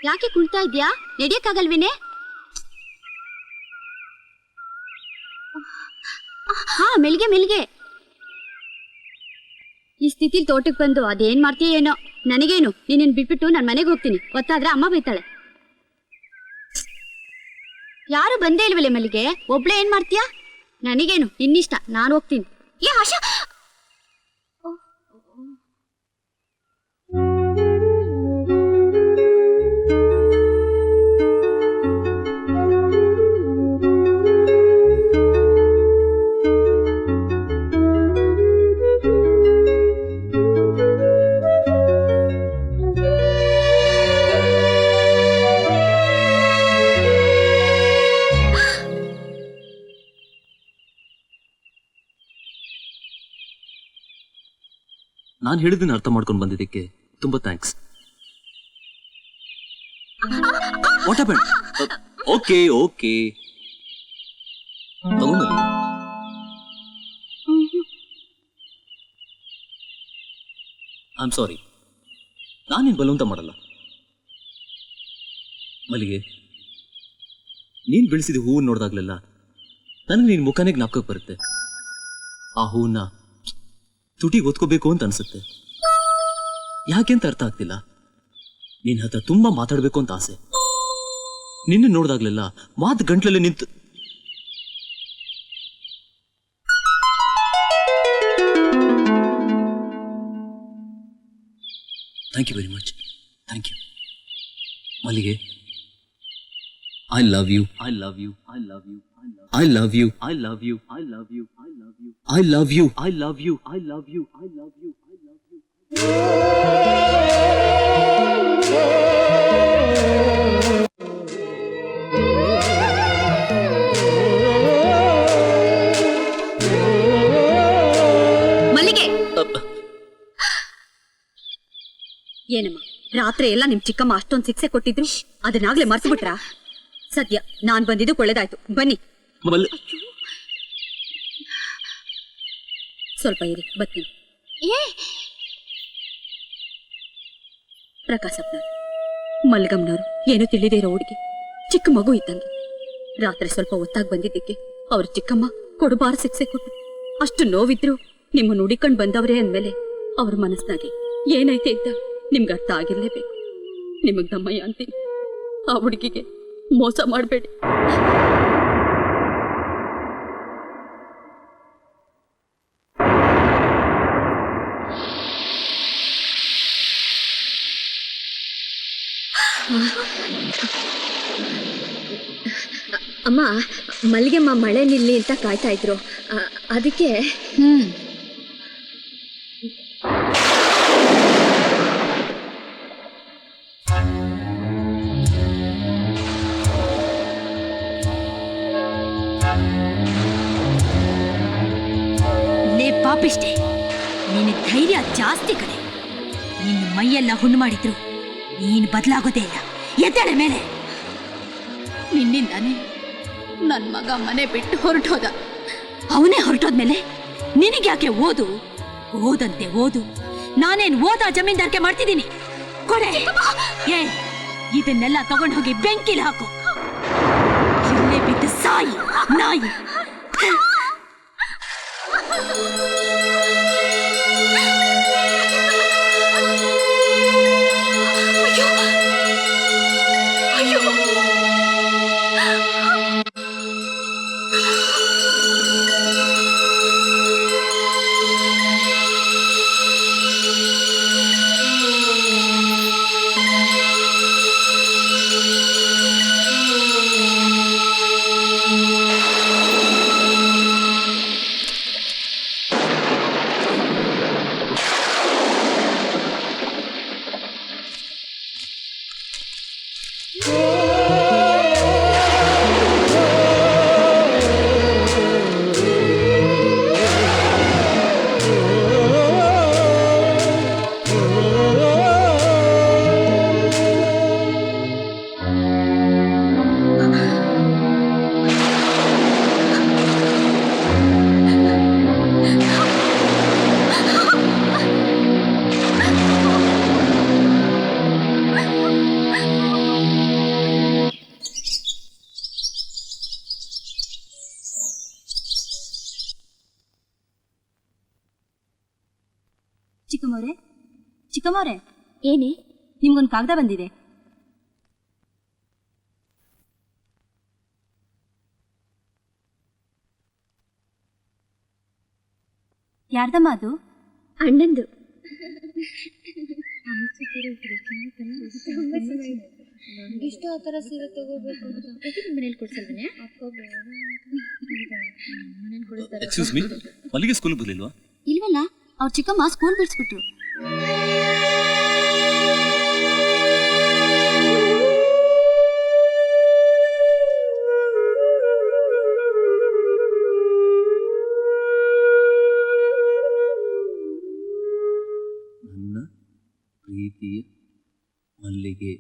ಯಾಕೆ ಕುಳ್ತಾ ಇದ್ಯಾ? ನಡೆಯಕ್ಕಾಗಲ್ವೇನೆ? ಹಾ, ಮೆಲ್ಗೆ ಮೆಲ್ಗೆ. ಈ ಸ್ಥಿತಿಲಿ ತೋಟಕ್ಕೆ ಬಂದು ಅದೇನ್ ಮಾಡ್ತೀಯ ಏನೋ. ನನಗೇನು, ನೀನ್ ಬಿಟ್ಬಿಟ್ಟು ನಾನು ಮನೆಗೆ ಹೋಗ್ತೀನಿ. ಗೊತ್ತಾದ್ರೆ ಅಮ್ಮ ಬೈತಾಳೆ. ಯಾರು ಬಂದೇ ಇಲ್ವಲ್ಲೇ ಮಲ್ಲಿಗೆ? ಒಬ್ಳೆ ಏನ್ ಮಾಡ್ತೀಯಾ? ನನಗೇನು, ನಿನ್ನಿಷ್ಟ, ನಾನು ಹೋಗ್ತೀನಿ. ಏ ಆಶಾ, ನಾನು ಹೇಳಿದ್ದನ್ನ ಅರ್ಥ ಮಾಡ್ಕೊಂಡು ಬಂದಿದ್ದಕ್ಕೆ ತುಂಬಾ thanks. What happen? Okay okay, ತಗೊಂಬಲ್ಲಿ. ಐ ಆಮ್ ಸಾರಿ, ನಾನೇನು ಬಲವಂತ ಮಾಡಲ್ಲ. ಮಲ್ಲಿಗೆ, ನೀನ್ ಬೆಳೆಸಿದ ಹೂವು ನೋಡಿದಾಗ್ಲೆಲ್ಲ ನನಗೆ ನಿನ್ ಮುಖನೇ ಜ್ಞಾಪಕಕ್ಕೆ ಬರುತ್ತೆ. ಆ ಹೂವನ್ನ ತುಟಿಗೆ ಒತ್ಕೋಬೇಕು ಅಂತ ಅನ್ಸುತ್ತೆ. ಯಾಕೆಂತ ಅರ್ಥ ಆಗ್ತಿಲ್ಲ. ನಿನ್ನ ಹತ್ರ ತುಂಬಾ ಮಾತಾಡ್ಬೇಕು ಅಂತ ಆಸೆ. ನಿನ್ನ ನೋಡಿದಾಗ್ಲೆಲ್ಲ ಮಾತು ಗಂಟ್ಲಲ್ಲಿ ನಿಂತು. Thank you very much. Thank you Mallige. I love you, I love you, I love you, I love you, I love you, I love you, I love you, I love you, I love you, I love you, I love you, I love you. ಮಲ್ಲಿಗೆ, ಏನಮ್ಮ ರಾತ್ರಿ ಎಲ್ಲ ನಿಮ್ ಚಿಕ್ಕಮ್ಮ ಅಷ್ಟೊಂದು ಶಿಕ್ಷೆ ಕೊಟ್ಟಿದ್ರು, ಅದನ್ನಾಗ್ಲೇ ಮರ್ತು ಬಿಟ್ರಾ? ಸದ್ಯ ನಾನ್ ಬಂದಿದ್ದು ಒಳ್ಳೇದಾಯ್ತು. ಬನ್ನಿ, ಸ್ವಲ್ಪ ಇರಿ, ಬರ್ತೀನಿ. ಪ್ರಕಾಶಪ್ಪನವ್ರು, ಮಲ್ಗಮ್ನವ್ರು ಏನು ತಿಳಿದೇ ಇರೋ ಹುಡುಗಿ, ಚಿಕ್ಕ ಮಗು ಇದ್ದಂಗೆ. ರಾತ್ರಿ ಸ್ವಲ್ಪ ಹೊತ್ತಾಗಿ ಬಂದಿದ್ದಕ್ಕೆ ಅವ್ರ ಚಿಕ್ಕಮ್ಮ ಕೊಡಬಾರ ಶಿಕ್ಷೆ ಕೊಟ್ಟು ಅಷ್ಟು ನೋವಿದ್ರು ನಿಮ್ಮನ್ನು ಹುಡಿಕೊಂಡು ಬಂದವ್ರೆ ಅಂದ್ಮೇಲೆ ಅವ್ರ ಮನಸ್ಸಿನಾಗೆ ಏನೈತೆ ಇದ್ದ ನಿಮ್ಗೆ ಅರ್ಥ ಆಗಿರ್ಲೇಬೇಕು. ನಿಮಗ್ ದಮ್ಮಯ್ಯ ಅಂತೀನಿ. ಆ ಹುಡುಗಿಗೆ ಮೋಸ ಮಾಡಬೇಡಿ. ಅಮ್ಮ, ಮಲ್ಲಿಗೆಮ್ಮ ಮಳೆ ನಿಲ್ಲಿ ಅಂತ ಕಾಯ್ತಾ ಇದ್ರು, ಅದಕ್ಕೆ. ಲೇ ಪಾಪಿಷ್ಟೆ, ನಿನ್ನ ಧೈರ್ಯ ಜಾಸ್ತಿ ಕಡೆ. ನಿನ್ನ ಮೈಯೆಲ್ಲ ಹುಣ್ಣು ಮಾಡಿದ್ರು ನೀನು ಬದಲಾಗೋದೇ ಇಲ್ಲ. ಎದ್ದೇಳ ಮೇಲೆ. ನಿನ್ನಿಂದಾನೆ ನನ್ನ ಮಗ ಮನೆ ಬಿಟ್ಟು ಹೊರಟೋದ. ಅವನೇ ಹೊರಟೋದ್ಮೇಲೆ ನಿನಗ್ಯಾಕೆ ಓದು? ಓದಂತೆ ಓದು. ನಾನೇನು ಓದ ಜಮೀನ್ದಾರಿಕೆ ಮಾಡ್ತಿದ್ದೀನಿ? ಕೊಡೆ. ಏ, ಇದನ್ನೆಲ್ಲ ತಗೊಂಡು ಹೋಗಿ ಬೆಂಕಿಲಿ ಹಾಕು. ಇಲ್ಲೇ ಬಿದ್ದು ಸಾಯಿ ನಾಯಿ. ಚಿಕ್ಕಮ್ಮವ್ರೆ ಏನೇ? ನಿಮ್ಗೊಂದು ಕಾಗದ ಬಂದಿದೆ. ಯಾರ್ದಮ್ಮ ಅದು? ಅಣ್ಣಂದು. ಇಷ್ಟು ಆ ಥರ ಸೀರೆ ತಗೋಬೇಕು ಅಂತ ಮನೇಲಿ ಕೊಡ್ಸಲ್ವೇ? ಮನೇಲಿ ಕೊಡಿಸ್ತಾರೆ. ಎಕ್ಸ್ಕ್ಯೂಸ್ ಮೀ, ಮಲ್ಲಿಗೆ ಸ್ಕೂಲ್ ಬರಲಿಲ್ವಾ? ಇಲ್ವಲ್ಲ, ಅವ್ರ ಚಿಕ್ಕಮ್ಮ ಸ್ಕೂಲ್ ಬಿಡಿಸ್ಬಿಟ್ರು. ನನ್ನ ಪ್ರೀತಿಯ ಮಲ್ಲಿಗೆ